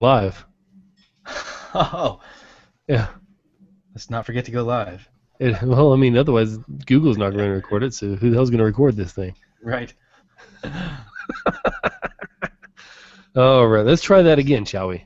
live. Oh, Yeah. let's not forget to go live. Well, I mean, otherwise Google's not going to record it, so who the hell's going to record this thing? Right. All right, let's try that again, shall we?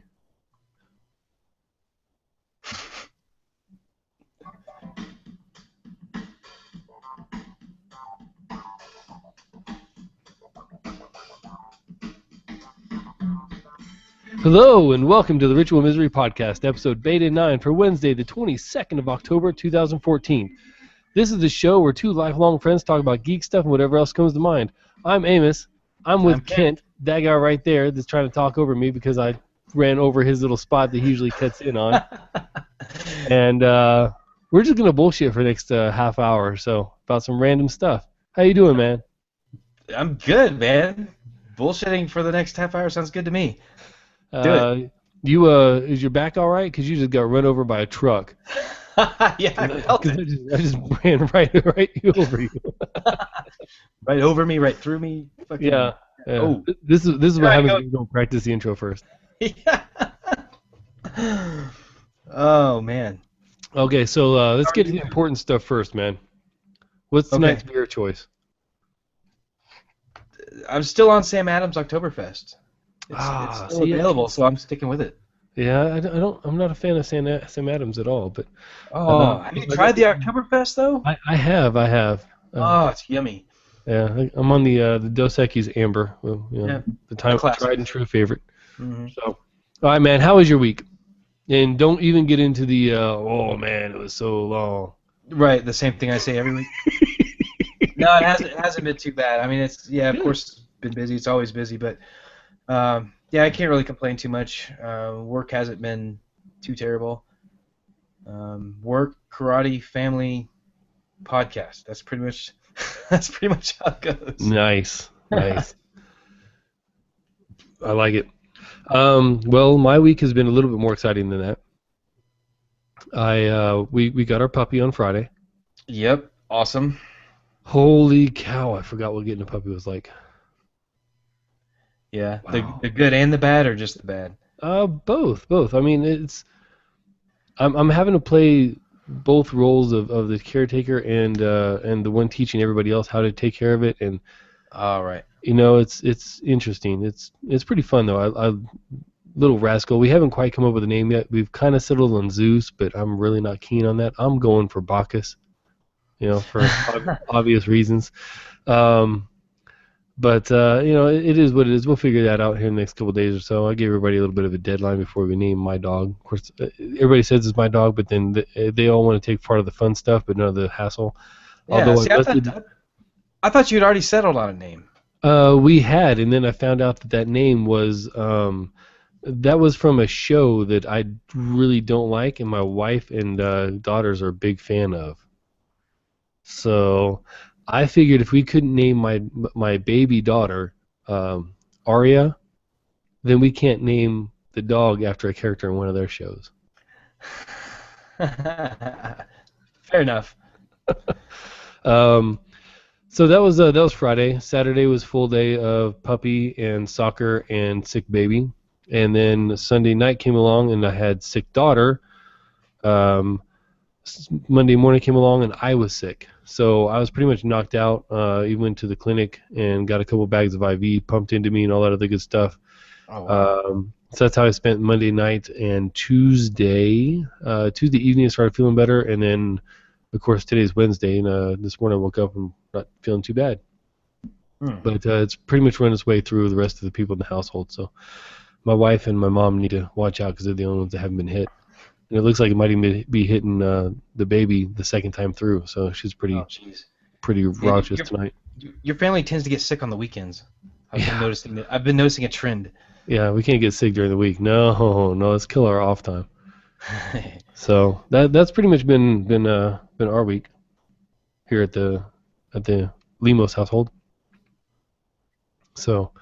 Hello, and welcome to the Ritual Misery Podcast, episode Beta 9 for Wednesday, the 22nd of October, 2014. This is the show where two lifelong friends talk about geek stuff and whatever else comes to mind. I'm Amos. I'm with Kent, that guy right there that's trying to talk over me because I ran over his little spot that he usually cuts in on. And we're just going to bullshit for the next half hour or so about some random stuff. How you doing, man? I'm good, man. Bullshitting for the next half hour sounds good to me. Do it. Is your back all right? Because you just got run over by a truck. Yeah, I felt it. I just ran right over you. Right over me, right through me. Fucking... Yeah. Oh. This is what happens when you don't practice the intro first. Yeah. Oh, man. Okay, so let's get to the important stuff first, man. What's tonight's beer choice? I'm still on Sam Adams Oktoberfest. It's still available, so I'm sticking with it. Yeah, I'm not a fan of Sam Adams at all, but. Have you tried the Oktoberfest though? I have. It's yummy. Yeah, I'm on the Dos Equis Amber. Well, the tried and true favorite. Mm-hmm. So, all right, man. How was your week? And don't even get into the oh man, it was so long. Right, the same thing I say every week. No, it hasn't been too bad. I mean, of course, it's been busy. It's always busy, but I can't really complain too much. Work hasn't been too terrible. Work, karate, family, podcast. That's pretty much how it goes. Nice. I like it. Well, my week has been a little bit more exciting than that. We got our puppy on Friday. Yep, awesome. Holy cow! I forgot what getting a puppy was like. Yeah, wow. The good and the bad, or just the bad? Both. I mean, I'm having to play both roles of the caretaker and the one teaching everybody else how to take care of it, and all right. You know, it's interesting. It's pretty fun though. I little rascal. We haven't quite come up with a name yet. We've kind of settled on Zeus, but I'm really not keen on that. I'm going for Bacchus. For obvious reasons. But it is what it is. We'll figure that out here in the next couple of days or so. I gave everybody a little bit of a deadline before we name my dog. Of course, everybody says it's my dog, but then they all want to take part of the fun stuff, but none of the hassle. Yeah, I thought you'd already settled on a name. We had, and then I found out that name was that was from a show that I really don't like, and my wife and daughters are a big fan of. So I figured if we couldn't name my baby daughter Arya, then we can't name the dog after a character in one of their shows. Fair enough. So that was Friday. Saturday was full day of puppy and soccer and sick baby, and then Sunday night came along and I had sick daughter. Monday morning came along and I was sick, so I was pretty much knocked out. Even went to the clinic and got a couple bags of IV pumped into me and all that other good stuff. Oh, wow. So that's how I spent Monday night and Tuesday. Tuesday evening I started feeling better, and then of course today's Wednesday, and this morning I woke up and not feeling too bad. But it's pretty much run its way through the rest of the people in the household. So my wife and my mom need to watch out because they're the only ones that haven't been hit. And it looks like it might even be hitting the baby the second time through. So she's pretty raucous tonight. Your family tends to get sick on the weekends. I've been noticing a trend. Yeah, we can't get sick during the week. No, let's kill our off time. So that's pretty much been our week here at the Lemos household. So,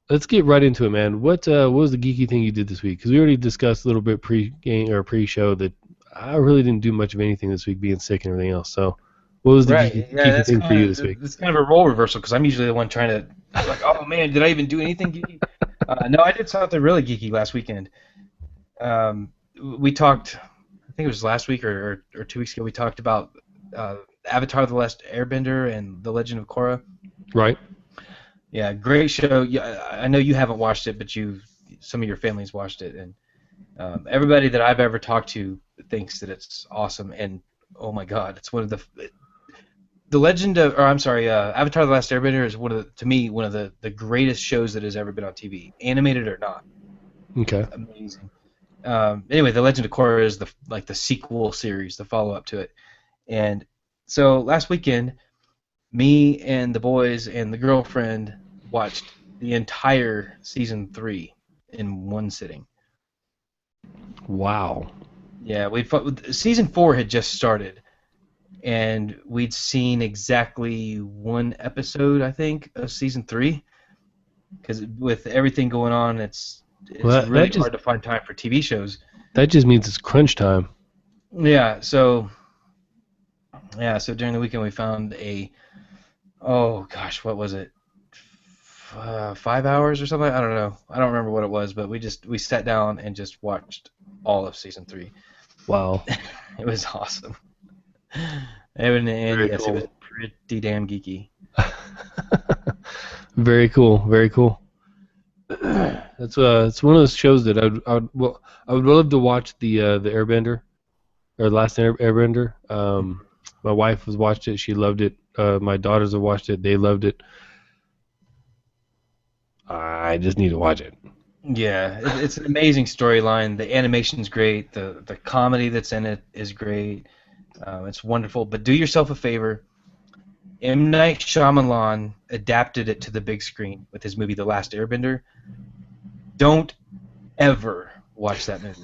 let's get right into it, man. What was the geeky thing you did this week? Because we already discussed a little bit pre-game or pre-show that I really didn't do much of anything this week, being sick and everything else. So, what was the geeky thing for you this week? It's kind of a role reversal because I'm usually the one trying to like, oh man, did I even do anything geeky? No, I did something really geeky last weekend. We talked, I think it was last week or 2 weeks ago. We talked about Avatar: The Last Airbender and The Legend of Korra. Right. Yeah, great show. Yeah, I know you haven't watched it, but some of your family's watched it, and everybody that I've ever talked to thinks that it's awesome. And oh my God, it's one of the Legend of, or I'm sorry, Avatar: The Last Airbender is to me, one of the greatest shows that has ever been on TV, animated or not. Okay. Amazing. Anyway, The Legend of Korra is the sequel series, the follow up to it. And so last weekend, me and the boys and the girlfriend watched the entire season 3 in one sitting. Wow. Yeah, season 4 had just started, and we'd seen exactly one episode, I think, of season 3. Because with everything going on, it's Well, really hard to find time for TV shows. that just means it's crunch time. Yeah, so during the weekend we found oh gosh, what was it? 5 hours or something? I don't know. I don't remember what it was, but we sat down and just watched all of season 3. Wow. It was awesome. And yes, cool. it was pretty damn geeky. Very cool. Very cool. It's one of those shows that I would love to watch the Airbender or Last Airbender. My wife has watched it. She loved it. My daughters have watched it. They loved it. I just need to watch it. Yeah, it's an amazing storyline. The animation's great. The comedy that's in it is great. It's wonderful. But do yourself a favor. M. Night Shyamalan adapted it to the big screen with his movie The Last Airbender. Don't ever watch that movie.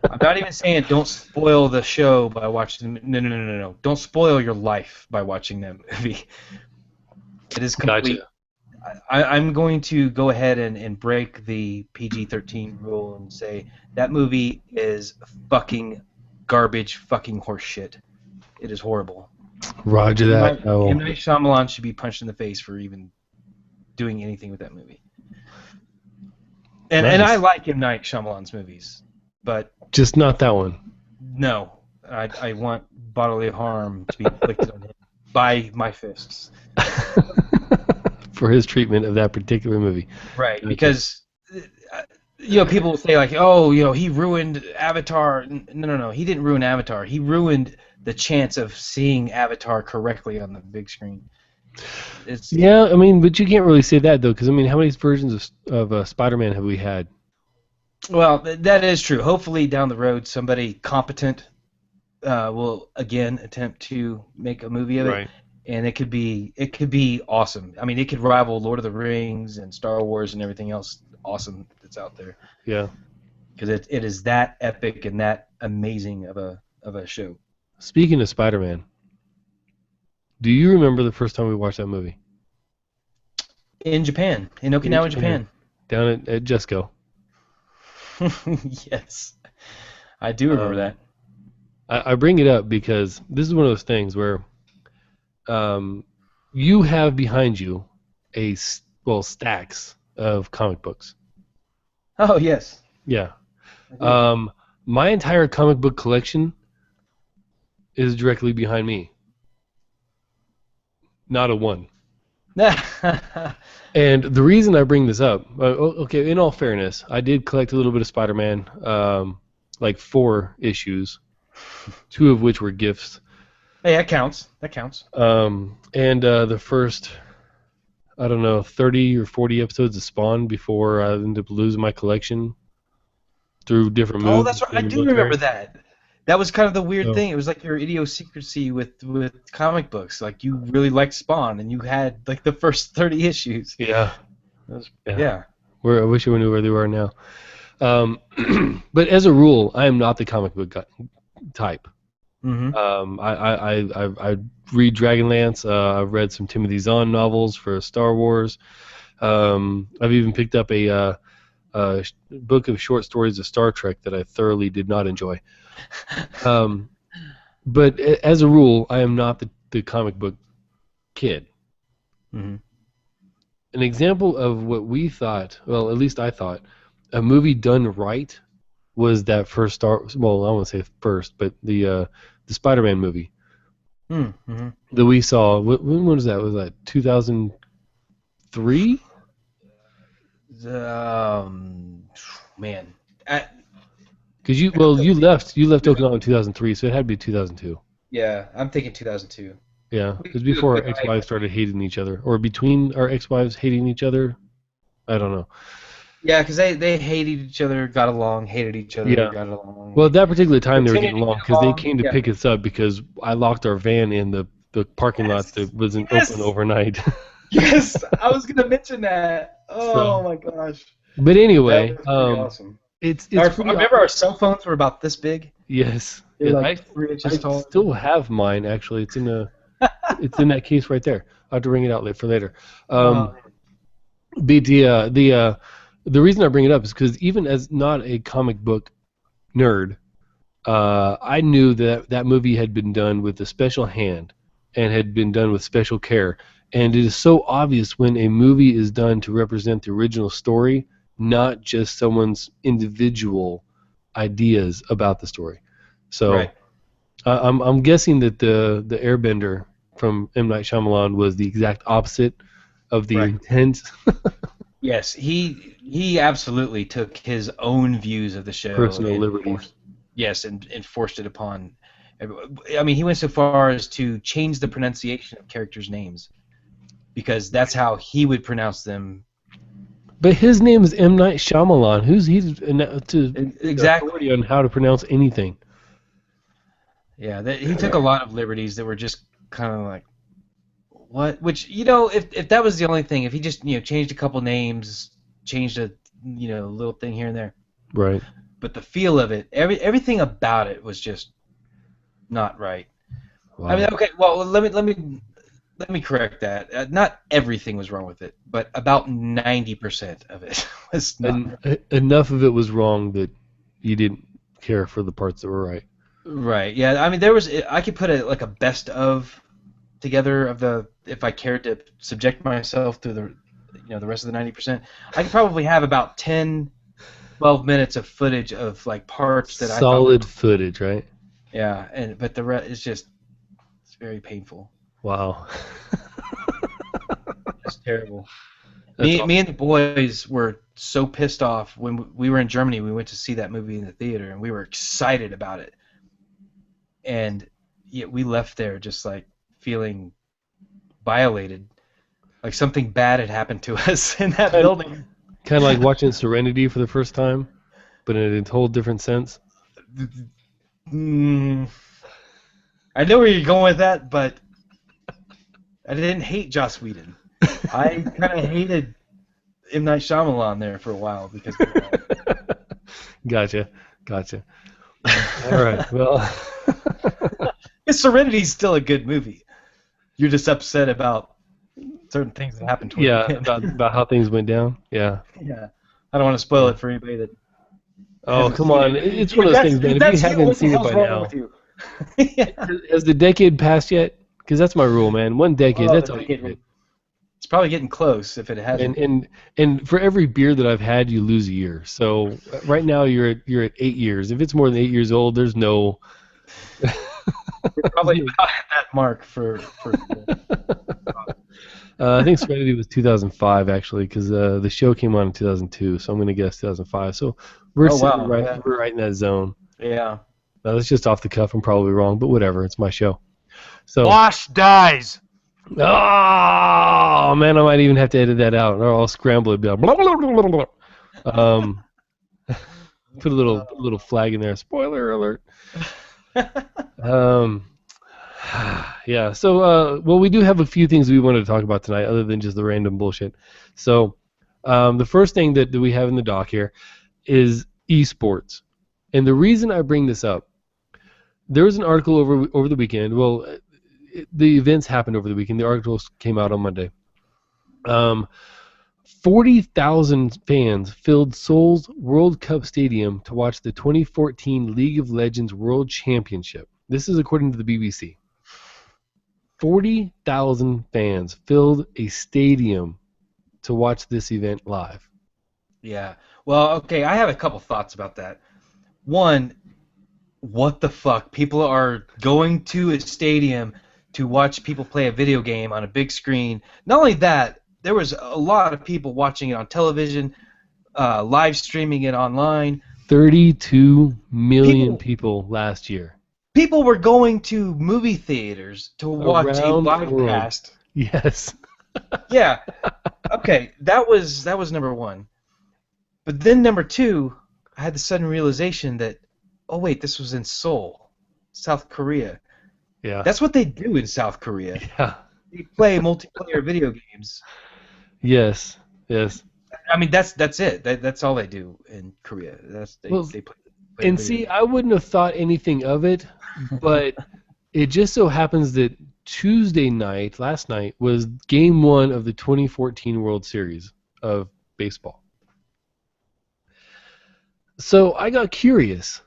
I'm not even saying don't spoil the show by watching. No. Don't spoil your life by watching that movie. It is complete. Gotcha. I'm going to go ahead and break the PG-13 rule and say that movie is fucking garbage, fucking horseshit. It is horrible. Roger that. M. Night Shyamalan should be punched in the face for even doing anything with that movie. And Nice. and I like M. Night Shyamalan's movies, but just not that one. No, I want bodily harm to be inflicted on him by my fists. For his treatment of that particular movie. Right, because people will say like, oh, he ruined Avatar. No, he didn't ruin Avatar. He ruined the chance of seeing Avatar correctly on the big screen. Yeah, I mean, but you can't really say that though, because I mean, how many versions of Spider-Man have we had? Well, that is true. Hopefully, down the road, somebody competent will again attempt to make a movie of it. Right. And it could be awesome. I mean, it could rival Lord of the Rings and Star Wars and everything else awesome that's out there. Yeah. Because it is that epic and that amazing of a show. Speaking of Spider-Man, do you remember the first time we watched that movie? In Japan, in Okinawa, Japan. Down at Jesco. Yes, I do remember that. I bring it up because this is one of those things where you have behind you stacks of comic books. Oh, yes. Yeah. My entire comic book collection is directly behind me. Not a one. And the reason I bring this up, okay, in all fairness, I did collect a little bit of Spider-Man, like 4 issues, 2 of which were gifts. Hey, that counts. And the first, I don't know, 30 or 40 episodes of Spawn before I ended up losing my collection through different moves. Oh, that's right. I do remember that. That was kind of the weird thing. It was like your idiosyncrasy with comic books. Like you really liked Spawn, and you had like the first 30 issues. Yeah. Yeah. I wish I knew where they were now. But as a rule, I am not the comic book type. Mm-hmm. I read Dragonlance. I've read some Timothy Zahn novels for Star Wars. I've even picked up a book of short stories of Star Trek that I thoroughly did not enjoy. But as a rule, I am not the comic book kid. Mm-hmm. an example of what we thought, well, at least I thought, a movie done right was that first Star. Well, I won't say first, but the Spider-Man movie Mm-hmm. that we saw. When was that? Was that 2003? Man, Because you left Okinawa in 2003, so it had to be 2002. yeah, I'm thinking 2002. Yeah, We it was can do a before quick our ex-wives started hating each other, or between our ex-wives hating each other. I don't know. Yeah, because they hated each other, got along, hated each other, Yeah. got along. Well, at that particular time they were Continued getting to along get because they along. came to Yeah. pick us up because I locked our van in the parking lot that wasn't open overnight. Yes, I was gonna mention that. Oh So, my gosh, but that anyway, was pretty awesome. it's I pretty remember our cell phones were about this big. yes. They're like I 3 inches tall. still have mine actually. It's in that case right there. I'll have to bring it out for later. Oh, But the reason I bring it up is because even as not a comic book nerd, I knew that that movie had been done with a special hand and had been done with special care. And it is so obvious when a movie is done to represent the original story, not just someone's individual ideas about the story. So right. I'm guessing that the Airbender from M. Night Shyamalan was the exact opposite of the Right. intent. Yes, he absolutely took his own views of the show Personal and liberties. and forced it upon. I mean, he went so far as to change the pronunciation of characters' names because that's how he would pronounce them. But his name is M. Night Shyamalan. Who's he to Exactly. authority on how to pronounce anything? Yeah, he took a lot of liberties that were just kind of like what. Which if that was the only thing, if he just changed a couple names, changed a little thing here and there, Right. but the feel of it, everything about it was just not right. Wow. I mean, okay, well, let me correct that. Not everything was wrong with it, but about 90% of it was not. Enough of it was wrong that you didn't care for the parts that were right. Right. Yeah. I mean, I could put a best of together of the if I cared to subject myself to the rest of the 90%. I could probably have about 10, 12 minutes of footage of like parts that I thought Solid footage, right? yeah, but the rest is just it's very painful. Wow. It's terrible. That's Me and the boys were so pissed off when we were in Germany. We went to see that movie in the theater, and we were excited about it. And yet we left there just like feeling violated, like something bad had happened to us in that building. kind of like watching Serenity for the first time, but in a whole different sense. I know where you're going with that, but I didn't hate Joss Whedon. I kind of hated M. Night Shyamalan there for a while because of that. Gotcha. All right. Well, Serenity's still a good movie. You're just upset about certain things that happened to yeah, him. about how things went down. Yeah. Yeah. I don't want to spoil it for anybody that. Oh, come on. It's one of those things, man. If you haven't seen it by now. Yeah. Has the decade passed yet? Because that's my rule, man. One decade, that's all you get. It's probably getting close if it hasn't. And for every beer that I've had, you lose a year. So right now you're at 8 years. If it's more than 8 years old, there's no. We're probably about at that mark for I think Serenity was 2005 actually, because the show came on in 2002. So I'm going to guess 2005. So we're we're right in that zone. Yeah. Now, that's just off the cuff. I'm probably wrong, but whatever. It's my show. So. Bosch dies. Oh man, I might even have to edit that out, or I'll scramble it. Be like, blah, blah, blah, blah, blah. Put a little flag in there. Spoiler alert. Yeah. So, well, we do have a few things we wanted to talk about tonight, other than just the random bullshit. So, the first thing that we have in the doc here is esports, and the reason I bring this up, there was an article over the weekend. Well, the events happened over the weekend. The articles came out on Monday. 40,000 fans filled Seoul's World Cup Stadium to watch the 2014 League of Legends World Championship. This is according to the BBC. 40,000 fans filled a stadium to watch this event live. Yeah. Well, okay, I have a couple thoughts about that. One, what the fuck? People are going to a stadium to watch people play a video game on a big screen. Not only that, there was a lot of people watching it on television, live streaming it online. 32 million People people last year people were going to movie theaters to watch a around the live world. cast. Yes. Yeah. Okay, that was number one. But then number two, I had the sudden realization that, oh wait, this was in Seoul, South Korea. Yeah. That's what they do in South Korea. Yeah. They play multiplayer video games. Yes. Yes. I mean, that's it. That's all they do in Korea. Well, They play and video see, games. I wouldn't have thought anything of it, but it just so happens that last night, was game one of the 2014 World Series of baseball. So I got curious.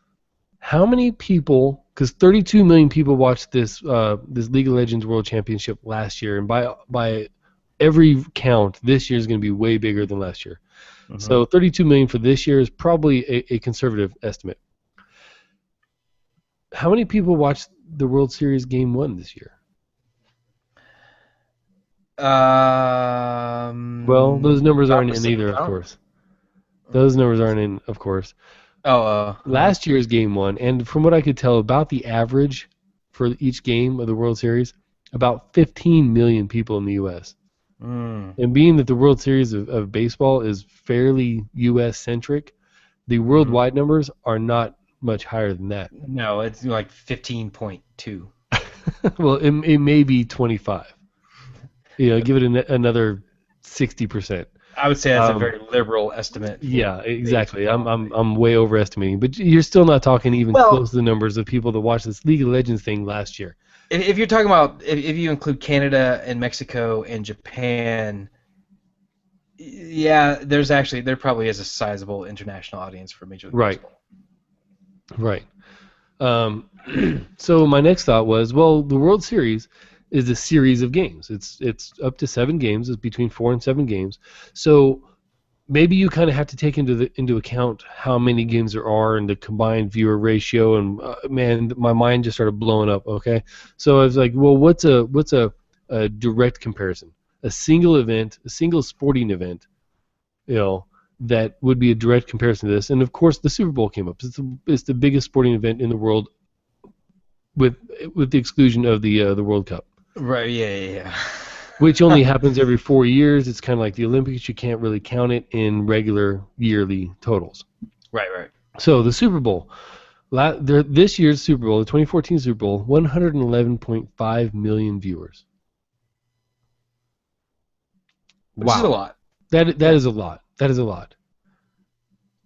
How many people, because 32 million people watched this League of Legends World Championship last year, and by every count, this year is going to be way bigger than last year. Mhm. So 32 million for this year is probably a conservative estimate. How many people watched the World Series Game 1 this year? Well, those numbers aren't About the in same either, of amount. course. Those numbers aren't in, of course. Oh, Last year's Game 1, and from what I could tell, about the average for each game of the World Series, about 15 million people in the U.S. mm. And being that the World Series of baseball is fairly U.S.-centric, the worldwide numbers are not much higher than that. No, it's like 15.2. Well, it may be 25. Give it another 60%. I would say that's a very liberal estimate. Yeah, exactly. I'm way overestimating, but you're still not talking even close to the numbers of people that watched this League of Legends thing last year. If you're talking about if you include Canada and Mexico and Japan, yeah, there probably is a sizable international audience for Major League Baseball. Right. So my next thought was, well, the World Series is a series of games. It's up to 7 games. It's between 4 and 7 games. So maybe you kind of have to take into account how many games there are and the combined viewer ratio. And man, my mind just started blowing up. Okay, so I was like, well, what's a direct comparison? A single sporting event, that would be a direct comparison to this. And of course, the Super Bowl came up. It's the biggest sporting event in the world, with the exclusion of the World Cup. Right. Yeah. Which only happens every 4 years. It's kind of like the Olympics. You can't really count it in regular yearly totals. Right. So the Super Bowl, this year's Super Bowl, the 2014 Super Bowl, 111.5 million viewers. Which is a lot. That is a lot. That is a lot.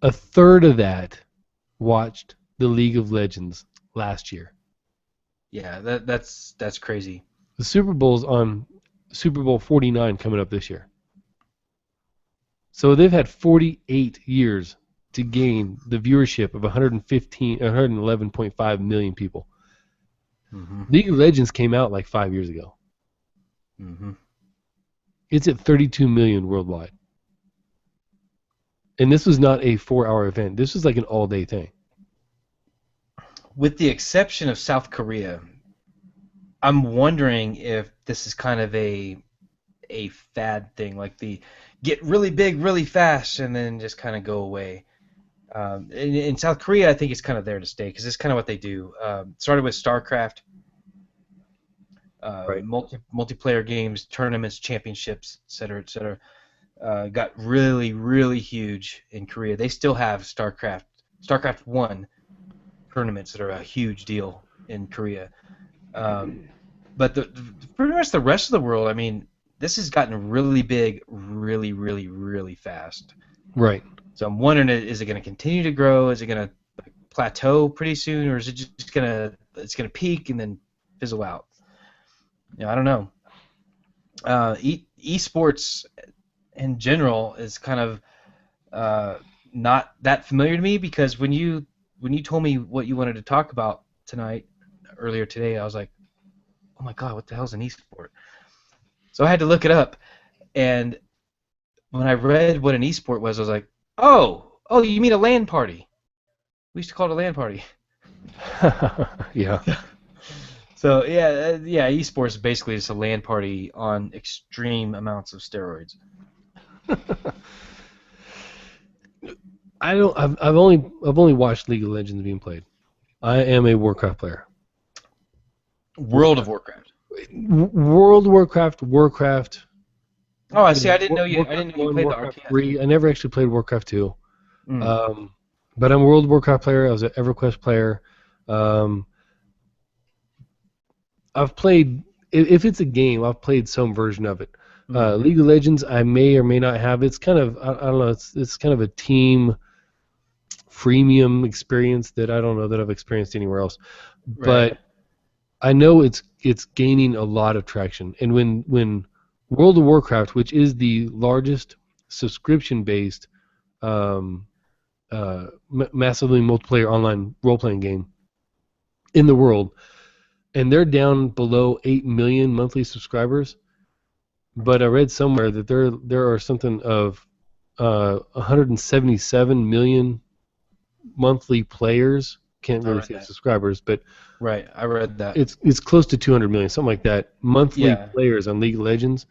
A third of that watched the League of Legends last year. Yeah, that's crazy. The Super Bowl's on Super Bowl 49 coming up this year. So they've had 48 years to gain the viewership of 111.5 million people. Mm-hmm. League of Legends came out like 5 years ago. Mm-hmm. It's at 32 million worldwide. And this was not a 4-hour event. This was like an all-day thing. With the exception of South Korea, I'm wondering if this is kind of a fad thing, like the get really big really fast and then just kind of go away. In South Korea, I think it's kind of there to stay because it's kind of what they do. Started with StarCraft, multiplayer games, tournaments, championships, etc. Got really, really huge in Korea. They still have StarCraft 1 tournaments that are a huge deal in Korea. But pretty much the rest of the world, I mean, this has gotten really big, really, really, really fast. Right. So I'm wondering, is it going to continue to grow? Is it going to plateau pretty soon, or is it just going to peak and then fizzle out? I don't know. Esports in general is kind of not that familiar to me because when you told me what you wanted to talk about earlier today, I was like, oh my god, what the hell is an esport? So I had to look it up, and when I read what an esport was, I was like, oh, you mean a LAN party? We used to call it a LAN party. Yeah. So yeah, esports is basically just a LAN party on extreme amounts of steroids. I don't. I've only watched League of Legends being played. I am a Warcraft player. World of Warcraft. World of Warcraft, Warcraft. Oh, I see. I didn't know you. I Warcraft didn't know you 1, played the Warcraft RTS. 3. I never actually played Warcraft 2. Mm. But I'm a World of Warcraft player. I was an EverQuest player. I've played. If it's a game, I've played some version of it. Mm-hmm. League of Legends, I may or may not have. It's kind of I don't know. It's kind of a team freemium experience that I don't know that I've experienced anywhere else. Right. But I know it's gaining a lot of traction. And when World of Warcraft, which is the largest subscription-based massively multiplayer online role-playing game in the world, and they're down below 8 million monthly subscribers. But I read somewhere that there are something of 177 million monthly players. Can't really say subscribers, but Right, I read that. it's close to 200 million, something like that. Monthly players on League of Legends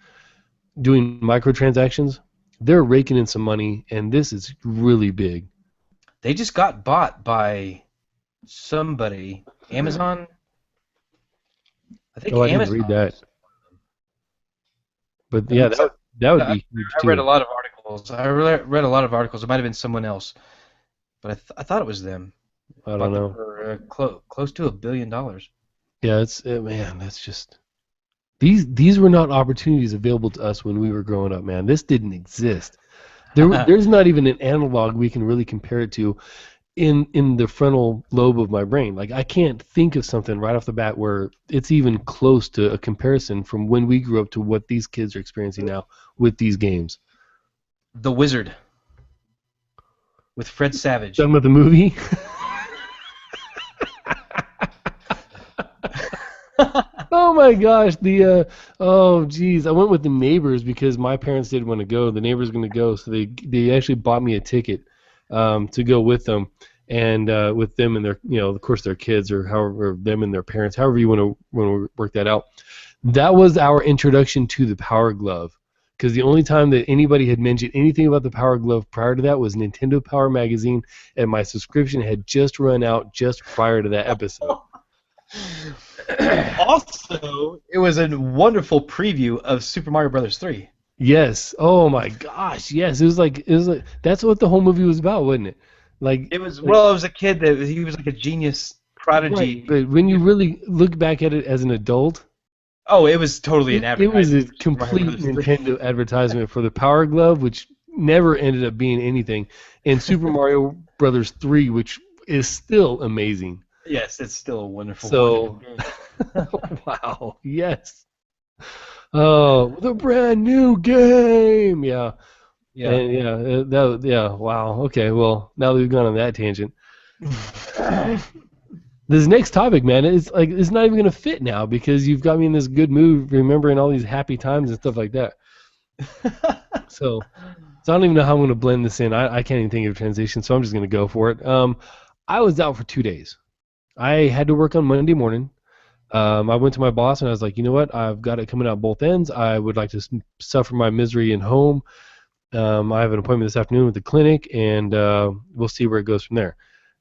doing microtransactions. They're raking in some money, and this is really big. They just got bought by somebody. Amazon? I think I Amazon. didn't read that. But yeah, that would be huge too. I read a lot of articles. I read a lot of articles. It might have been someone else, but I thought it was them. I don't know. For close to $1 billion. Yeah, man. That's just these were not opportunities available to us when we were growing up, man. This didn't exist. There's not even an analog we can really compare it to in the frontal lobe of my brain. Like I can't think of something right off the bat where it's even close to a comparison from when we grew up to what these kids are experiencing now with these games. The Wizard with Fred Savage. Talking about the movie? Oh my gosh, oh geez, I went with the neighbors because my parents didn't want to go. The neighbors were going to go, so they actually bought me a ticket to go with them, and with them and their, of course, their kids, or however, them and their parents, however you want to work that out. That was our introduction to the Power Glove, because the only time that anybody had mentioned anything about the Power Glove prior to that was Nintendo Power Magazine, and my subscription had just run out just prior to that episode. Also, it was a wonderful preview of Super Mario Brothers 3. Yes. Oh my gosh. Yes. It was like that's what the whole movie was about, wasn't it? Like it was. Well, it was a kid that he was like a genius prodigy. Right, but when you really look back at it as an adult, oh, it was totally an advertisement. It was a complete Nintendo advertisement for the Power Glove, which never ended up being anything, and Super Mario Brothers 3, which is still amazing. Yes, it's still a wonderful. So, wow, yes. Oh, the brand new game. Yeah. Yeah. And wow. Okay. Well, now that we've gone on that tangent, this next topic, man, it's not even gonna fit now because you've got me in this good mood, remembering all these happy times and stuff like that. So I don't even know how I'm gonna blend this in. I can't even think of a transition, so I'm just gonna go for it. I was out for 2 days. I had to work on Monday morning. I went to my boss and I was like, you know what? I've got it coming out both ends. I would like to suffer my misery in home. I have an appointment this afternoon with the clinic, and we'll see where it goes from there.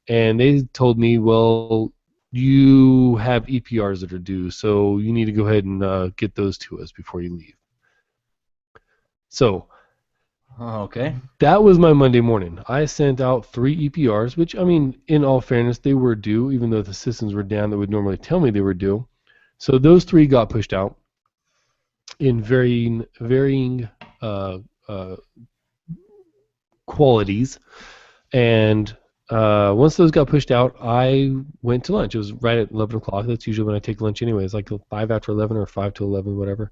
And they told me, well, you have EPRs that are due, so you need to go ahead and get those to us before you leave. So okay. That was my Monday morning. I sent out 3 EPRs, which, I mean, in all fairness, they were due, even though the systems were down that would normally tell me they were due. So those 3 got pushed out in varying qualities. And once those got pushed out, I went to lunch. It was right at 11 o'clock. That's usually when I take lunch anyway. It's like 5 after 11 or 5 to 11, whatever.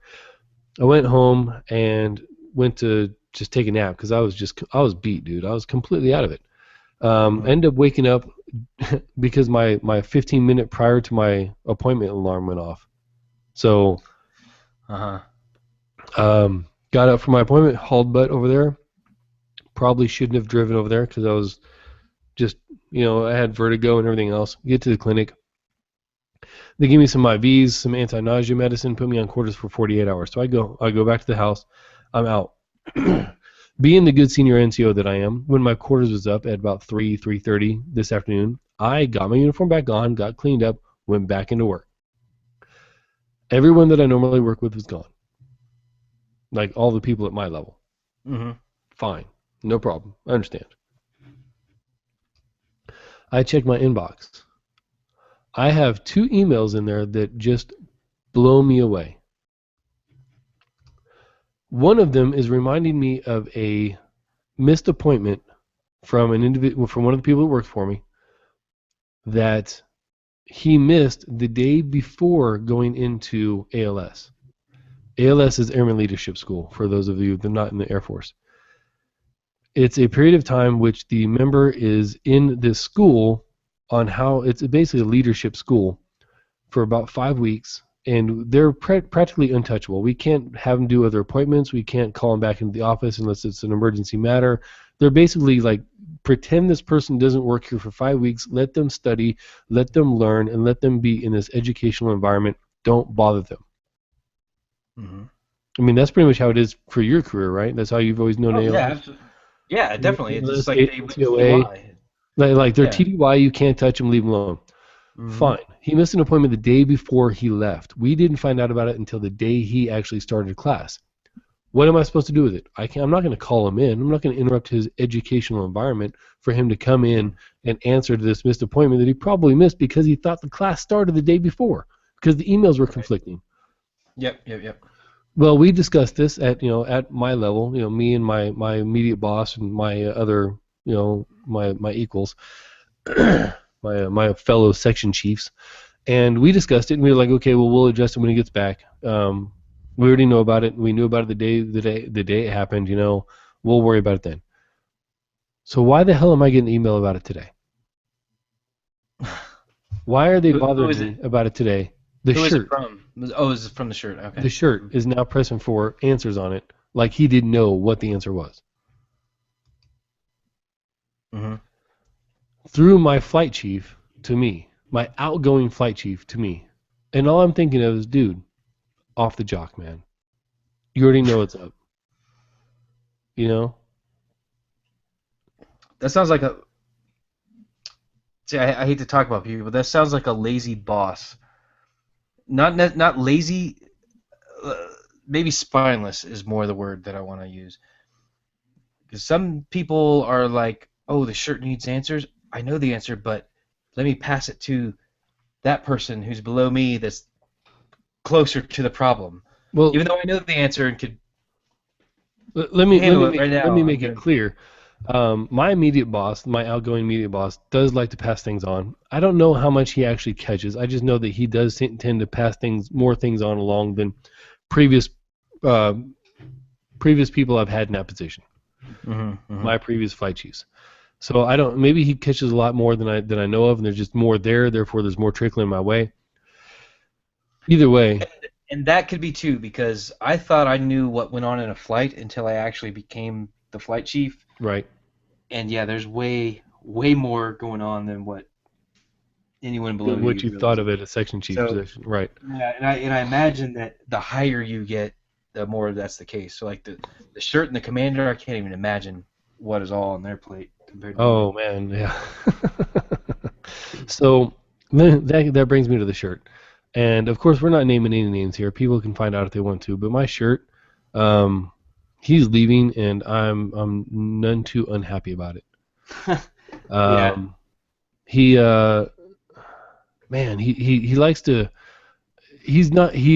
I went home and went to just take a nap because I was beat, dude. I was completely out of it. Ended up waking up because my 15-minute prior to my appointment alarm went off. So, got up for my appointment, hauled butt over there, probably shouldn't have driven over there because I was just, I had vertigo and everything else. Get to the clinic. They give me some IVs, some anti-nausea medicine, put me on quarters for 48 hours. So I go back to the house. I'm out. Being the good senior NCO that I am, when my quarters was up at about 3:30 this afternoon, I got my uniform back on, got cleaned up, went back into work. Everyone that I normally work with was gone. Like all the people at my level. Mm-hmm. Fine. No problem. I understand. I checked my inbox. I have 2 emails in there that just blow me away. One of them is reminding me of a missed appointment from an individual, from one of the people that works for me, that he missed the day before going into ALS. ALS is Airman Leadership School, for those of you that are not in the Air Force. It's a period of time which the member is in this school on how it's basically a leadership school for about 5 weeks, and they're practically untouchable. We can't have them do other appointments. We can't call them back into the office unless it's an emergency matter. They're basically like, pretend this person doesn't work here for 5 weeks. Let them study, let them learn, and let them be in this educational environment. Don't bother them. Mm-hmm. I mean, that's pretty much how it is for your career, right? That's how you've always known ALS. Yeah, absolutely. Yeah, definitely. It's just like they went TOA. TDY. Like their TDY, you can't touch them, leave them alone. Mm-hmm. Fine. He missed an appointment the day before he left. We didn't find out about it until the day he actually started class. What am I supposed to do with it? I'm not going to call him in. I'm not going to interrupt his educational environment for him to come in and answer to this missed appointment that he probably missed because he thought the class started the day before because the emails were conflicting. Yep. Well, we discussed this at my level, me and my immediate boss and my other, my equals, my fellow section chiefs, and we discussed it, and we were like, okay, well, we'll adjust it when he gets back. We already know about it. We knew about it the day it happened. We'll worry about it then. So why the hell am I getting an email about it today? Why are they bothering me about it today? The Who shirt. is it from? Oh, is it from the shirt? Okay. The shirt is now pressing for answers on it, like he didn't know what the answer was. Mm-hmm. Through my flight chief to me, my outgoing flight chief to me, and all I'm thinking of is, dude, off the jock, man. You already know what's up. That sounds like a. See, I hate to talk about people, but that sounds like a lazy boss. Not lazy. Maybe spineless is more the word that I want to use. Because some people are like, oh, the shirt needs answers. I know the answer, but let me pass it to that person who's below me that's closer to the problem. Well, even though I know the answer and could let me make it clear. My immediate boss, my outgoing immediate boss, does like to pass things on. I don't know how much he actually catches. I just know that he does tend to pass more things on along than previous people I've had in that position. Mm-hmm. My previous flight chiefs. So I don't. Maybe he catches a lot more than I know of, and there's just more there. Therefore, there's more trickling my way. Either way. And that could be too, because I thought I knew what went on in a flight until I actually became the flight chief. Right. And yeah, there's way more going on than what anyone below you. What you thought of it, a section chief position. Right. Yeah, and I imagine that the higher you get, the more that's the case. So like the shirt and the commander, I can't even imagine what is all on their plate compared to. Oh man, yeah. So that brings me to the shirt. And of course, we're not naming any names here. People can find out if they want to. But my shirt, he's leaving, and I'm none too unhappy about it. Yeah. He likes to. He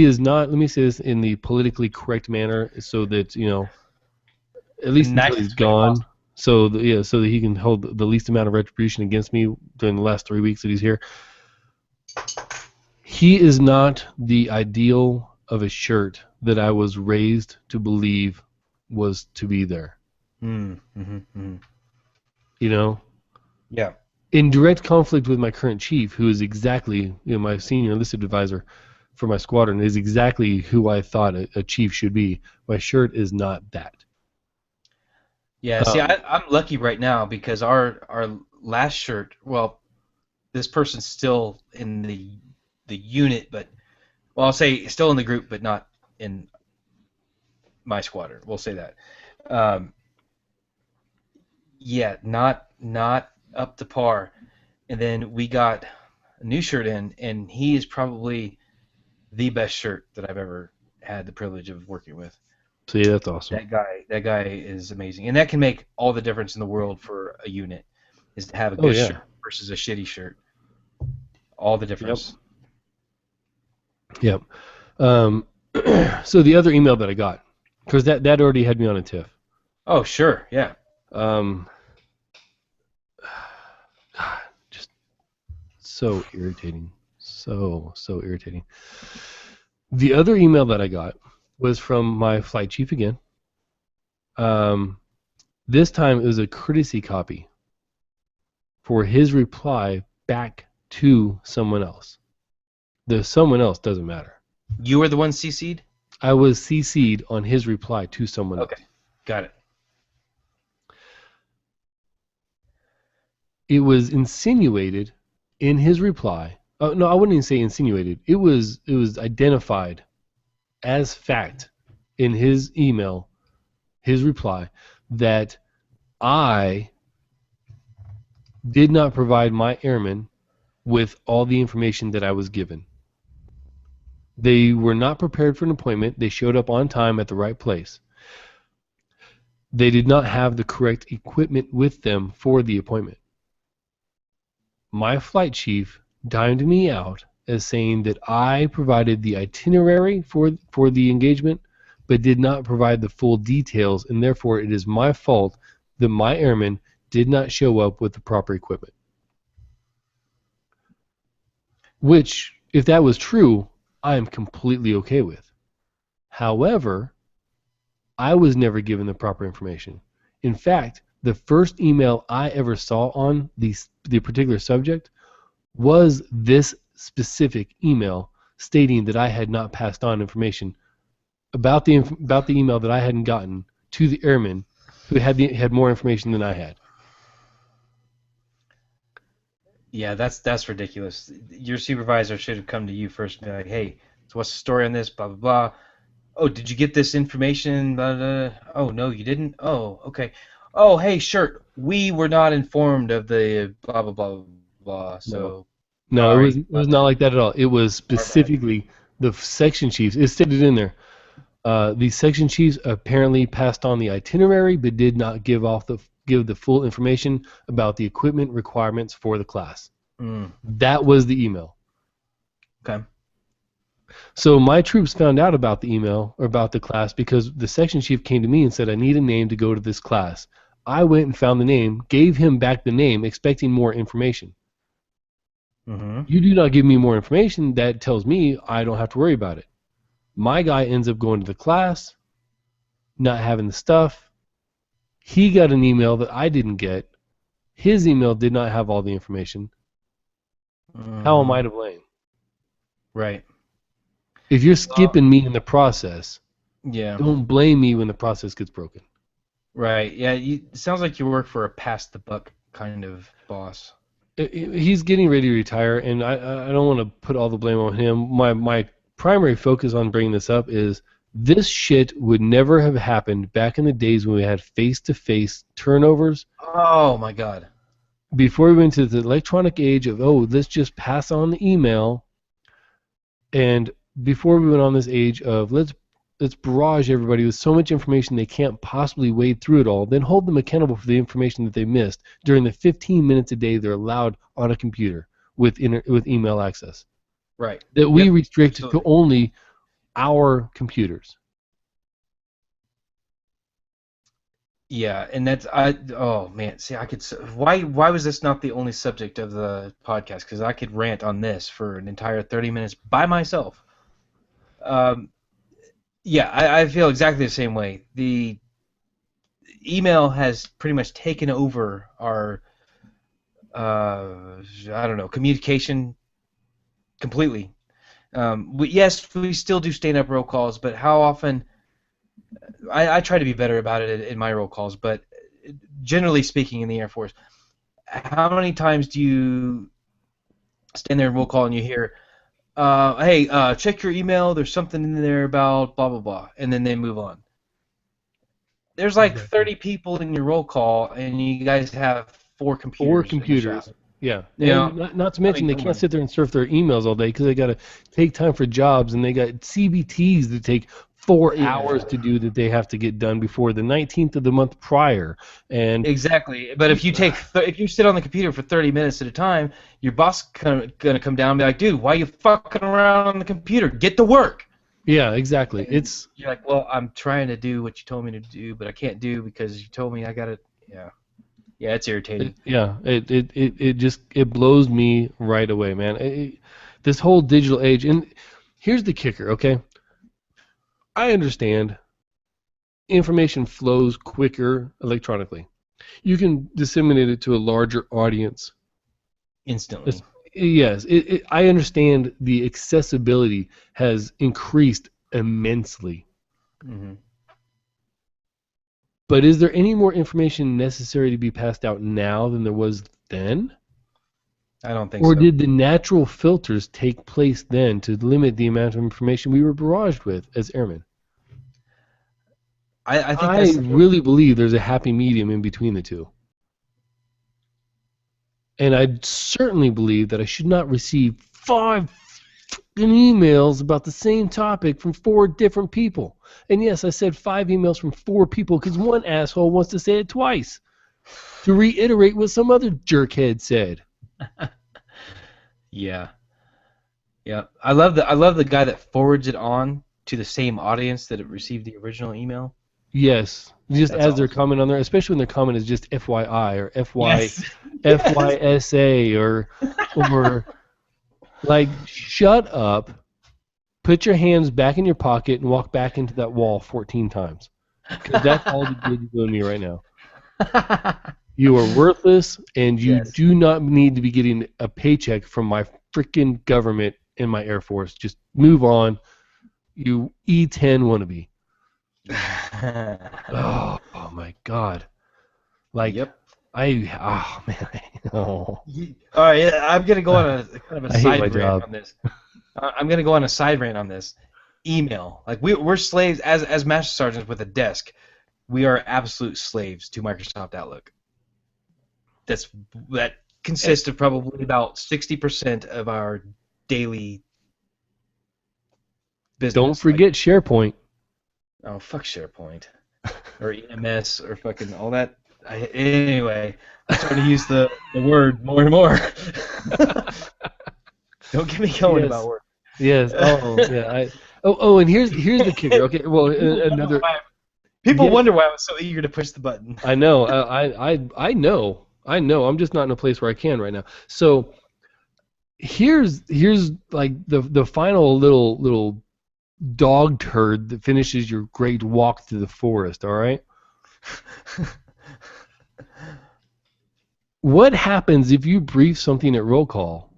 is not. Let me say this in the politically correct manner, so that at least until he's gone. So that he can hold the least amount of retribution against me during the last 3 weeks that he's here. He is not the ideal of a shirt that I was raised to believe was to be there. Mm-hmm. Yeah. In direct conflict with my current chief, who is exactly my senior enlisted advisor for my squadron, is exactly who I thought a chief should be. My shirt is not that. Yeah, see, Um, I'm lucky right now because our last shirt, well, this person's still in the unit, but well, I'll say still in the group, but not in my squadron. We'll say that. Um, yeah, not up to par. And then we got a new shirt in, and he is probably the best shirt that I've ever had the privilege of working with. so yeah, that's awesome. That guy is amazing, and that can make all the difference in the world for a unit. Is to have a Oh good yeah. shirt versus a shitty shirt. All the Yep. difference. Yep. Um, so the other email that I got, because that already had me on a tiff. Oh, sure, yeah. Um, just so irritating. So irritating. The other email that I got was from my flight chief again. Um, this time it was a courtesy copy for his reply back to someone else. The someone else doesn't matter. You were the one CC'd? I was CC'd on his reply to someone else. Okay, got it. It was insinuated in his reply. Oh, no, I wouldn't even say insinuated. It was identified as fact in his email, his reply, that I did not provide my airmen with all the information that I was given. They were not prepared for an appointment. They showed up on time at the right place. They did not have the correct equipment with them for the appointment. My flight chief dimed me out as saying that I provided the itinerary for the engagement, but did not provide the full details, and therefore it is my fault that my airmen did not show up with the proper equipment. Which, if that was true, I am completely okay with. However, I was never given the proper information. In fact, the first email I ever saw on the particular subject was this specific email stating that I had not passed on information about the email that I hadn't gotten to the airman who had more information than I had. Yeah, that's ridiculous. Your supervisor should have come to you first and be like, "Hey, so what's the story on this? Blah blah blah. Oh, did you get this information? Blah, blah, blah. Oh no, you didn't. Oh, okay. Oh, hey, sure. We were not informed of the blah blah blah blah. No, So no, sorry, it my was not bad. like that at all. It was Our bad." specifically the section chiefs. It stated in there. The section chiefs apparently passed on the itinerary, but did not give the full information about the equipment requirements for the class. Mm, That was the email. okay. So my troops found out about the email or about the class because the section chief came to me and said, I need a name to go to this class. I went and found the name, gave him back the name, expecting more information. Mm-hmm. You do not give me more information, that tells me I don't have to worry about it. My guy ends up going to the class, not having the stuff. He got an email that I didn't get. His email did not have all the information. How am Mm-hmm. I to blame? Right. If you're Well, skipping me in the process, yeah. don't blame me when the process gets broken. Right. Yeah. It sounds like you work for a pass the buck kind of boss. He's getting ready to retire, and I don't want to put all the blame on him. My primary focus on bringing this up is this shit would never have happened back in the days when we had face-to-face turnovers. Oh my God. Before we went to the electronic age of, oh, let's just pass on the email, and before we went on this age of let's barrage everybody with so much information they can't possibly wade through it all, then hold them accountable for the information that they missed during the 15 minutes a day they're allowed on a computer with email access. Right. That we Yep. restrict to Absolutely. only our computers. Yeah, and that's oh man, see I could why was this not the only subject of the podcast? Because I could rant on this for an entire 30 minutes by myself. Um, yeah, I feel exactly the same way. The email has pretty much taken over our I don't know, communication completely. Yes, we still do stand up roll calls, but how often I try to be better about it in my roll calls, but generally speaking in the Air Force, how many times do you stand there and roll call and you hear, hey, check your email, there's something in there about blah, blah, blah, and then they move on. There's like 30 people in your roll call, and you guys have 4 computers. 4 computers. Yeah. You And know, not to mention they can't sit there and surf their emails all day because they got to take time for jobs, and they got CBTs that take 4 hours to do that they have to get done before the 19th of the month prior. And exactly. But if you if you sit on the computer for 30 minutes at a time, your boss gonna come down and be like, dude, why are you fucking around on the computer? Get to work. yeah, exactly. And you're like, well, I'm trying to do what you told me to do, but I can't do because you told me I gotta. Yeah, it's irritating. It blows me right away, man. This whole digital age, and here's the kicker, okay? I understand information flows quicker electronically. You can disseminate it to a larger audience Instantly. Yes, I understand the accessibility has increased immensely. Mm-hmm. But is there any more information necessary to be passed out now than there was then? I don't think so. Or did the natural filters take place then to limit the amount of information we were barraged with as airmen? I really believe there's a happy medium in between the two. And I certainly believe that I should not receive 5 fucking emails about the same topic from 4 different people. And yes, I said 5 emails from 4 people because one asshole wants to say it twice to reiterate what some other jerkhead said. Yeah. I love the guy that forwards it on to the same audience that it received the original email. Yes, just That's as their awesome. comment on there, especially when their comment is just FYI or Yes. FYSA or like shut up, put your hands back in your pocket and walk back into that wall 14 times. Because that's all the good you're doing me right now. You are worthless, and you do not need to be getting a paycheck from my freaking government and my Air Force. Just move on, you E10 wannabe. oh my God! Like, yep. Oh man. All right, I'm gonna go on a kind of a side rant on this. I'm gonna go on a side rant on this. Email, like we're slaves as master sergeants with a desk. We are absolute slaves to Microsoft Outlook. That consists of probably about 60% of our daily business. Don't forget SharePoint. Oh, fuck SharePoint. Or EMS or fucking all that. Anyway, I'm starting to use the word more and more. Don't get me going about work. Yes. Oh, yeah. And here's the kicker. Okay. Well, another. People wonder why I was so eager to push the button. I know. I know. I'm just not in a place where I can right now. So here's like the final little dog turd that finishes your great walk through the forest. All right. What happens if you brief something at roll call?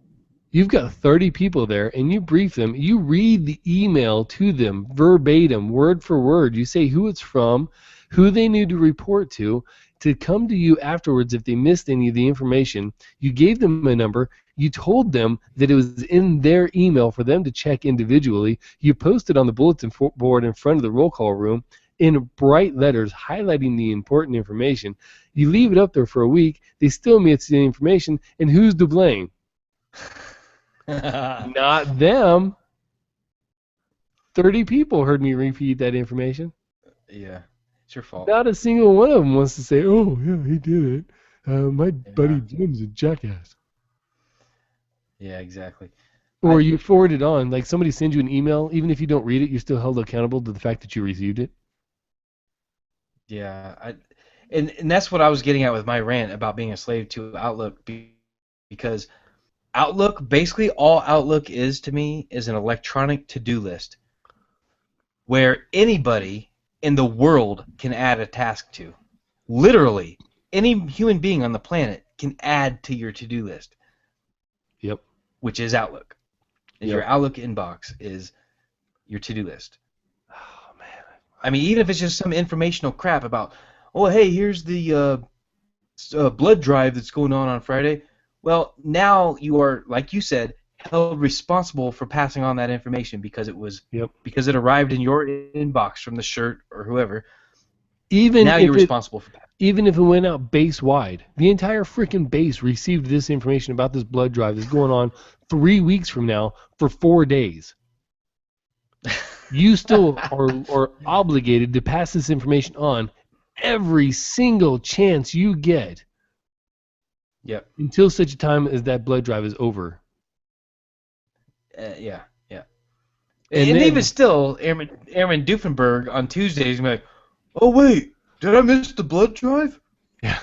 You've got 30 people there, and you brief them. You read the email to them verbatim, word for word. You say who it's from, who they need to report to come to you afterwards if they missed any of the information. You gave them a number. You told them that it was in their email for them to check individually. You posted on the bulletin board in front of the roll call room in bright letters highlighting the important information. You leave it up there for a week. They still miss the information, and who's to blame? Not them. 30 people heard me repeat that information. Yeah, it's your fault. Not a single one of them wants to say, oh, yeah, he did it. My buddy Jim's a jackass. Yeah, exactly. Or you forward it on. Like somebody sends you an email, even if you don't read it, you're still held accountable to the fact that you received it. Yeah, and that's what I was getting at with my rant about being a slave to Outlook, because Outlook, basically all Outlook is to me is an electronic to-do list where anybody in the world can add a task to. Literally, any human being on the planet can add to your to-do list. Yep. Which is Outlook. Yep. Your Outlook inbox is your to-do list. Oh, man. I mean, even if it's just some informational crap about oh, hey, here's the blood drive that's going on Friday. Well, now you are, like you said, held responsible for passing on that information Yep. because it arrived in your inbox from the shirt or whoever. Even Now you're if it responsible for passing. even if it went out base wide, the entire freaking base received this information about this blood drive that's going on 3 weeks from now for 4 days. You still are obligated to pass this information on every single chance you get. Yep. Until such a time as that blood drive is over. Yeah. And And then, even still, Airman Doofenberg on Tuesdays is going to be like, oh, wait, did I miss the blood drive? yeah,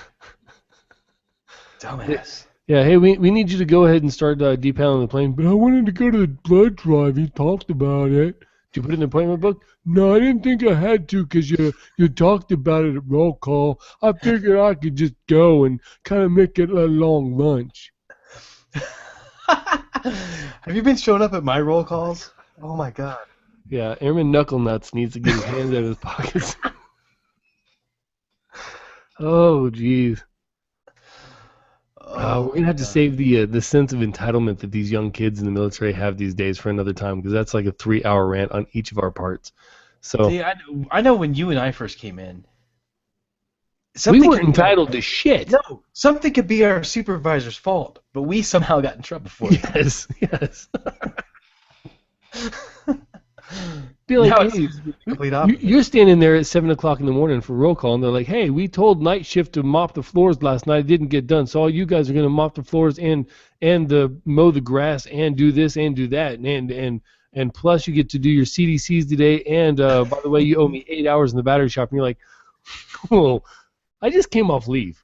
Dumbass. yeah. Hey, we need you to go ahead and start depaneling the plane. But I wanted to go to the blood drive. He talked about it. Did you put it in the appointment book? No, I didn't think I had to because you talked about it at roll call. I figured I could just go and kind of make it a long lunch. Have you been showing up at my roll calls? Oh, my God. Yeah, Airman Knucklenuts needs to get his hands out of his pockets. Oh, jeez. We're gonna have to save the sense of entitlement that these young kids in the military have these days for another time, because that's like a 3-hour rant on each of our parts. So See, I know when you and I first came in, we weren't entitled to shit. No, something could be our supervisor's fault, but we somehow got in trouble for it. Yes. Be like, Now hey, it's the complete opposite. you're standing there at 7 o'clock in the morning for roll call, and they're like, hey, we told night shift to mop the floors last night. It didn't get done, so all you guys are going to mop the floors and mow the grass and do this and do that. And plus you get to do your CDCs today. And by the way, you owe me 8 hours in the battery shop. And you're like, well, I just came off leave.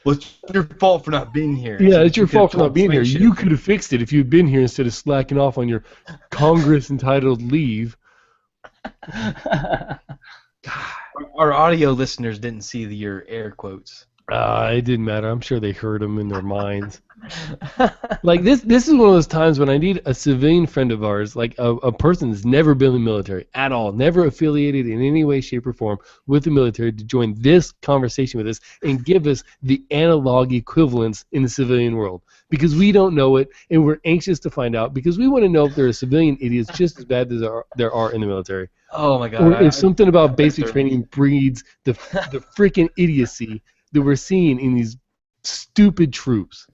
Well, it's your fault for not being here. Yeah, it's your fault for not being here. You could have fixed it if you'd been here instead of slacking off on your Congress-entitled leave. Our audio listeners didn't see your air quotes. It didn't matter. I'm sure they heard them in their minds. Like this is one of those times when I need a civilian friend of ours, like a person that's never been in the military at all, never affiliated in any way, shape, or form with the military, to join this conversation with us and give us the analog equivalents in the civilian world, because we don't know it and we're anxious to find out, because we want to know if there are civilian idiots just as bad as there are in the military. Oh my God! Or if something about basic training breeds the freaking idiocy that we're seeing in these stupid troops.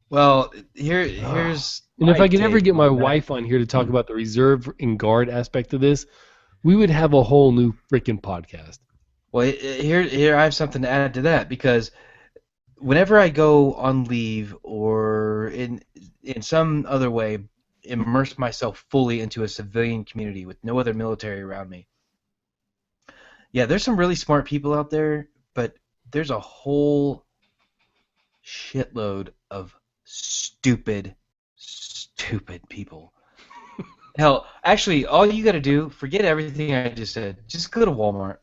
Well, here's. And if I could ever get my wife on here to talk about the reserve and guard aspect of this, we would have a whole new freaking podcast. Well, here I have something to add to that, because whenever I go on leave or in some other way immerse myself fully into a civilian community with no other military around me, yeah, there's some really smart people out there, but there's a whole shitload of stupid people. Hell, actually, all you got to do, forget everything I just said. Just go to Walmart.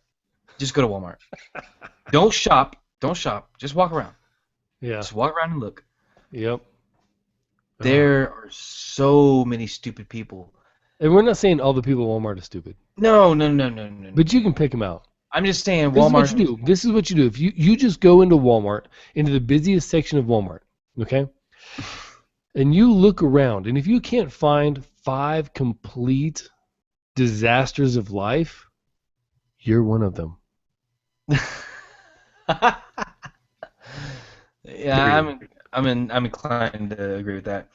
Don't shop. Just walk around. Yeah. Just walk around and look. Yep. There are so many stupid people. And we're not saying all the people at Walmart are stupid. No. But you can pick them out. I'm just saying Walmart. This is what you do. If you just go into Walmart, into the busiest section of Walmart, okay? And you look around, and if you can't find 5 complete disasters of life, you're one of them. Yeah, I'm inclined to agree with that.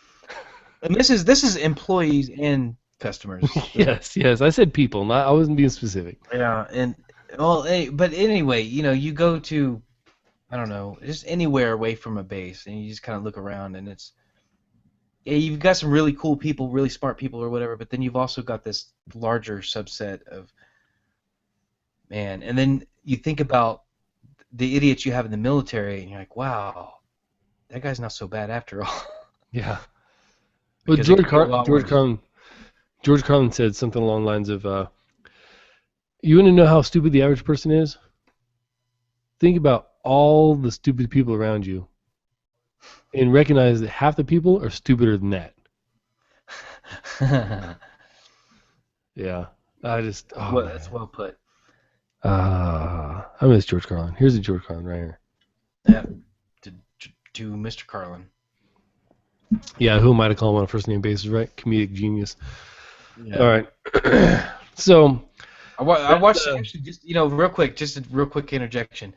And this is employees and customers. Yes. I said people. I wasn't being specific. Yeah, and well, but anyway, you go to, I don't know, just anywhere away from a base, and you just kind of look around, and you've got some really cool people, really smart people, or whatever, but then you've also got this larger subset of, man, and then you think about the idiots you have in the military, and you're like, wow, that guy's not so bad after all. Yeah. Well, George Carlin said something along the lines of, you want to know how stupid the average person is? Think about all the stupid people around you and recognize that half the people are stupider than that. Yeah. I just, oh Well, that's man. well put. I miss George Carlin. Here's a George Carlin right here. Yeah. To Mr. Carlin. Yeah, who am I to call him on a first name basis, right? Comedic genius. Yeah. All right. So I watched actually just real quick, just a real quick interjection.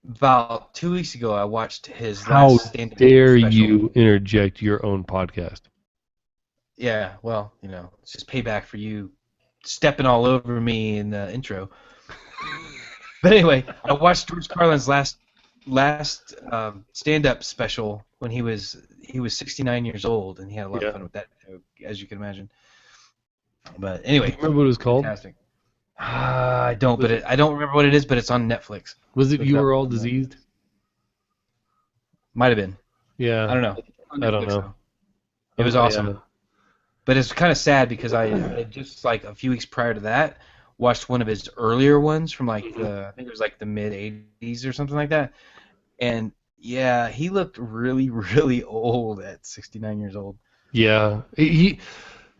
About 2 weeks ago, I watched his how last stand-up dare special. you interject your own podcast? Yeah, well, it's just payback for you stepping all over me in the intro. But anyway, I watched George Carlin's last stand-up special when he was 69 years old, and he had a lot of Yeah. fun with that joke, as you can imagine. But Do you anyway, remember what it was called? fantastic. I don't, Was but it I don't remember what it is, but it's on Netflix. was it Look it You up Were All on Netflix. Diseased? Might have been. I Yeah. don't know. On I don't Netflix know. though. It was awesome. Yeah. But it's kind of sad because I had just like a few weeks prior to that watched one of his earlier ones from like I think it was like the mid '80s or something like that, and yeah, he looked really really old at 69 years old. Yeah. He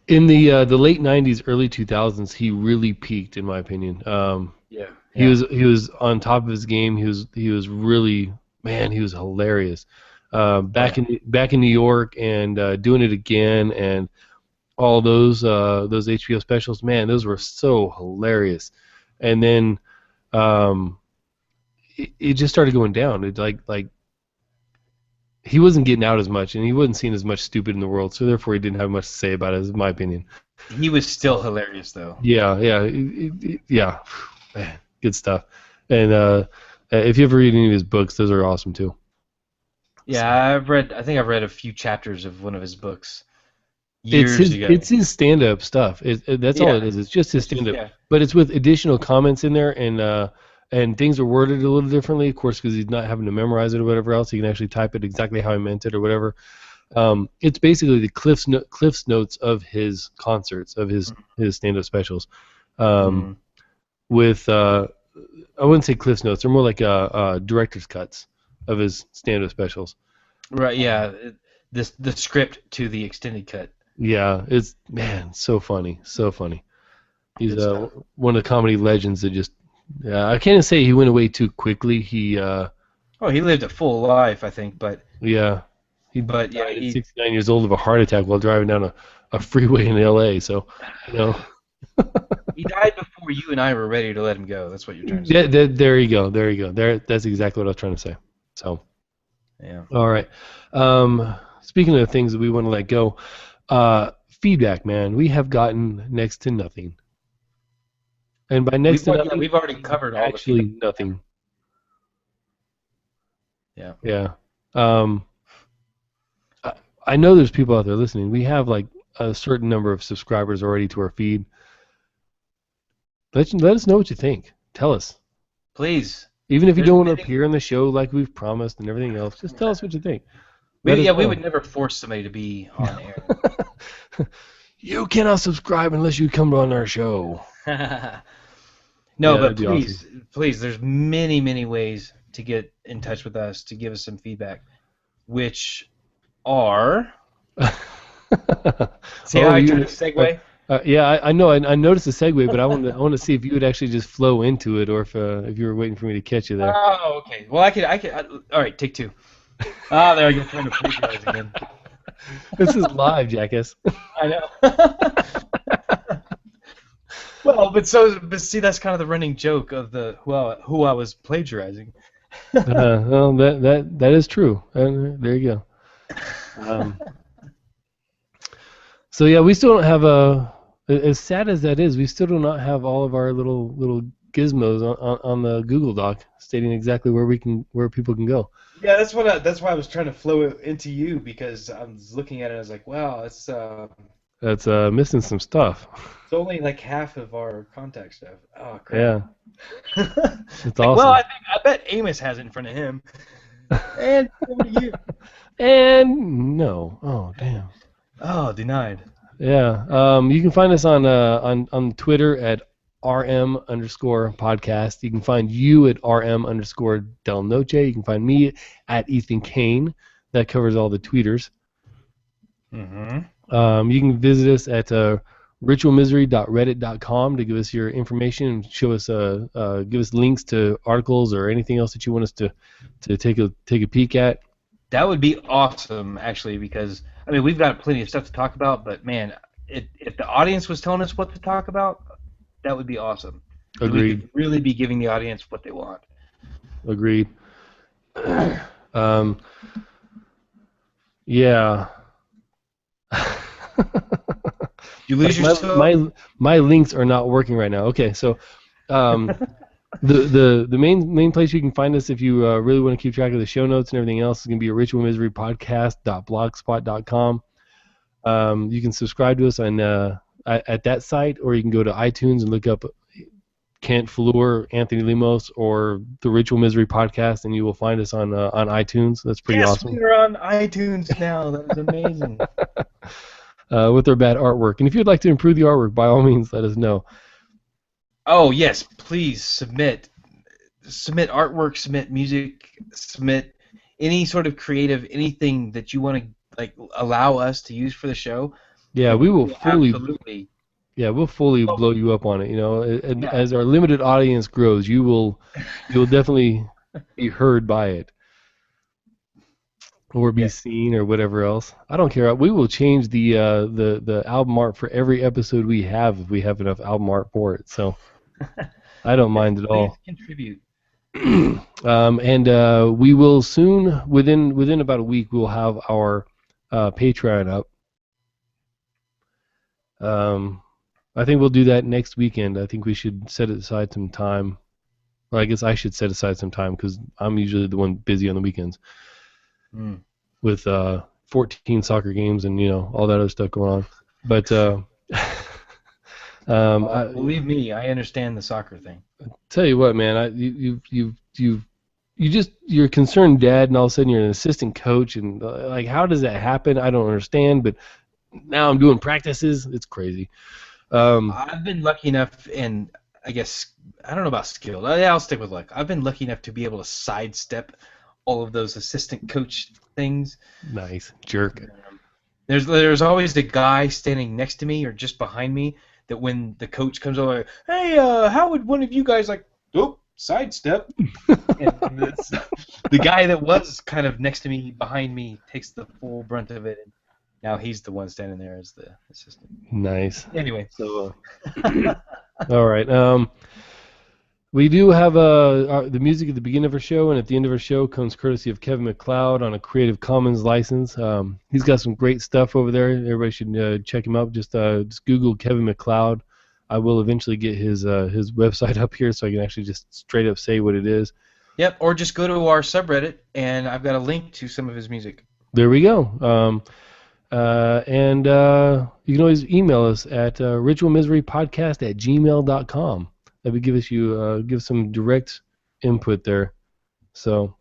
in the late '90s, early 2000s, he really peaked, in my opinion. Yeah, He yeah. was on top of his game. He was really, man. He was hilarious. Oh yeah. Back in New York and doing it again, and all those HBO specials. Man, those were so hilarious. And then it just started going down. It like he wasn't getting out as much, and he wasn't seeing as much stupid in the world. So therefore, he didn't have much to say about it, is my opinion. He was still hilarious though. Yeah. Man, good stuff. And if you ever read any of his books, those are awesome too. Yeah, I think I've read a few chapters of one of his books years ago. It's his stand-up stuff. That's all Yeah, it is. It's just his it's just stand-up, but it's with additional comments in there, and things are worded a little differently, of course, because he's not having to memorize it or whatever else. He can actually type it exactly how he meant it or whatever. It's basically the Cliff's notes of his concerts, of his stand-up specials. Mm. With I wouldn't say Cliff's notes; they're more like director's cuts of his stand-up specials. Right. Yeah. The script to the extended cut. Yeah, it's man, so funny, so funny. He's Good stuff. one of the comedy legends that just. Yeah, I can't say he went away too quickly. He Oh, he lived a full life, I think, yeah, he but yeah, died at 69 years old of a heart attack while driving down a freeway in L.A. So, you know. he died before you and I were ready to let him go. That's what you're trying to say. Yeah, there you go. There you go. That's exactly what I was trying to say. So, Yeah. all right. Speaking of things that we want to let go, feedback, man. We have gotten next to nothing. And by next to nothing, we've already covered all the actually feedback. nothing. Yeah. Yeah. I know there's people out there listening. We have like a certain number of subscribers already to our feed. Let us know what you think. Tell us. Please. Even if you There's don't want to many- appear on the show like we've promised and everything else, just tell us what you think. We Let us know. would never force somebody to be on air. You cannot subscribe unless you come on our show. No, Yeah, but that'd be please, there's many, many ways to get in touch with us to give us some feedback, which are. See how I tried to segue? Yeah, I know. I noticed the segue, but I want to see if you would actually just flow into it, or if you were waiting for me to catch you there. Oh, okay. Well, I could. All right, take two. Ah, there I go. Trying to plagiarize again. This is live, jackass. I know. Well, but see, that's kind of the running joke of who I was plagiarizing. Well, that is true. There you go. So yeah, we still don't have as sad as that is, we still do not have all of our little gizmos on the Google Doc stating exactly where people can go. Yeah, that's why I was trying to flow it into you, because I was looking at it and I was like, wow, That's missing some stuff. it's only like half of our contact stuff. Oh crap. Yeah, it's Like, awesome. well, I bet Amos has it in front of him. And over to you. And no, oh damn. Oh, denied. Yeah, you can find us on Twitter at RM_podcast. You can find you at RM_Del Noche. You can find me at Ethan Kane. That covers all the tweeters. Mm-hmm. You can visit us at ritualmisery.reddit.com to give us your information and show us give us links to articles or anything else that you want us to take a peek at. That would be awesome, actually, because I mean we've got plenty of stuff to talk about, but man, if the audience was telling us what to talk about, that would be awesome. We Agreed. could really be giving the audience what they want. Agreed. Yeah. You lose my links are not working right now. Okay, so the main place you can find us if you really want to keep track of the show notes and everything else is going to be ritualmiserypodcast.blogspot.com. You can subscribe to us on at that site, or you can go to iTunes and look up Kent Fleur, Anthony Lemos, or the Ritual Misery Podcast, and you will find us on iTunes. That's pretty awesome. Yes, we're on iTunes now. That is amazing. With our bad artwork. And if you'd like to improve the artwork, by all means, let us know. Oh, yes, please submit artwork, submit music, submit any sort of creative, anything that you want to allow us to use for the show. Yeah, we will fully absolutely. Yeah, we'll fully blow you up on it. And as our limited audience grows, you'll definitely be heard by it. Or be seen, or whatever else. I don't care. We will change the album art for every episode we have if we have enough album art for it. So I don't mind at all. Contribute. And we will soon, within about a week, we'll have our Patreon up. I think we'll do that next weekend. I think we should set aside some time. Well, I guess I should set aside some time because I'm usually the one busy on the weekends. With 14 soccer games and all that other stuff going on, but believe me, I understand the soccer thing. Tell you what, man, you're a concerned dad, and all of a sudden you're an assistant coach, and how does that happen? I don't understand, but now I'm doing practices. It's crazy. I've been lucky enough, and I guess I don't know about skilled. I'll stick with luck. I've been lucky enough to be able to sidestep all of those assistant coach things. Nice jerk. There's always the guy standing next to me or just behind me that when the coach comes over, hey, how would one of you guys sidestep? And the guy that was kind of next to me, behind me, takes the full brunt of it, and now he's the one standing there as the assistant. Nice. Anyway, so all right. We do have the music at the beginning of our show, and at the end of our show comes courtesy of Kevin MacLeod on a Creative Commons license. He's got some great stuff over there. Everybody should check him out. Just Google Kevin MacLeod. I will eventually get his website up here so I can actually just straight up say what it is. Yep, or just go to our subreddit, and I've got a link to some of his music. There we go. And you can always email us at ritualmiserypodcast@gmail.com. That would give some direct input there. So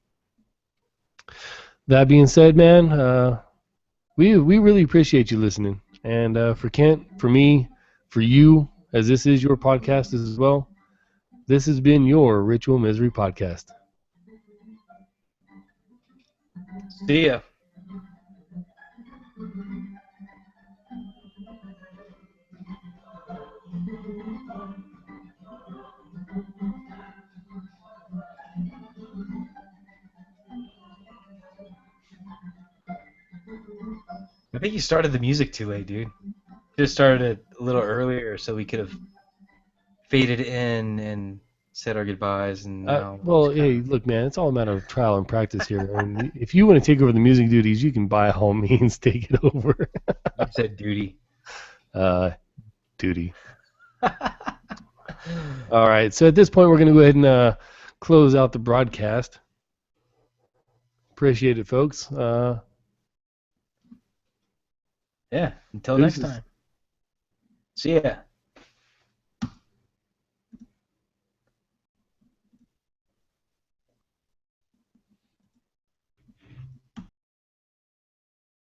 that being said, man, we really appreciate you listening. And for Kent, for me, for you, as this is your podcast as well, this has been your Ritual Misery Podcast. See ya. I think you started the music too late, dude. Just started it a little earlier so we could have faded in and said our goodbyes. And now well, hey, look, man, it's all a matter of trial and practice here. And if you want to take over the music duties, you can by all means take it over. You said duty. Duty. All right, so at this point, we're going to go ahead and close out the broadcast. Appreciate it, folks. Yeah, until next time. See ya.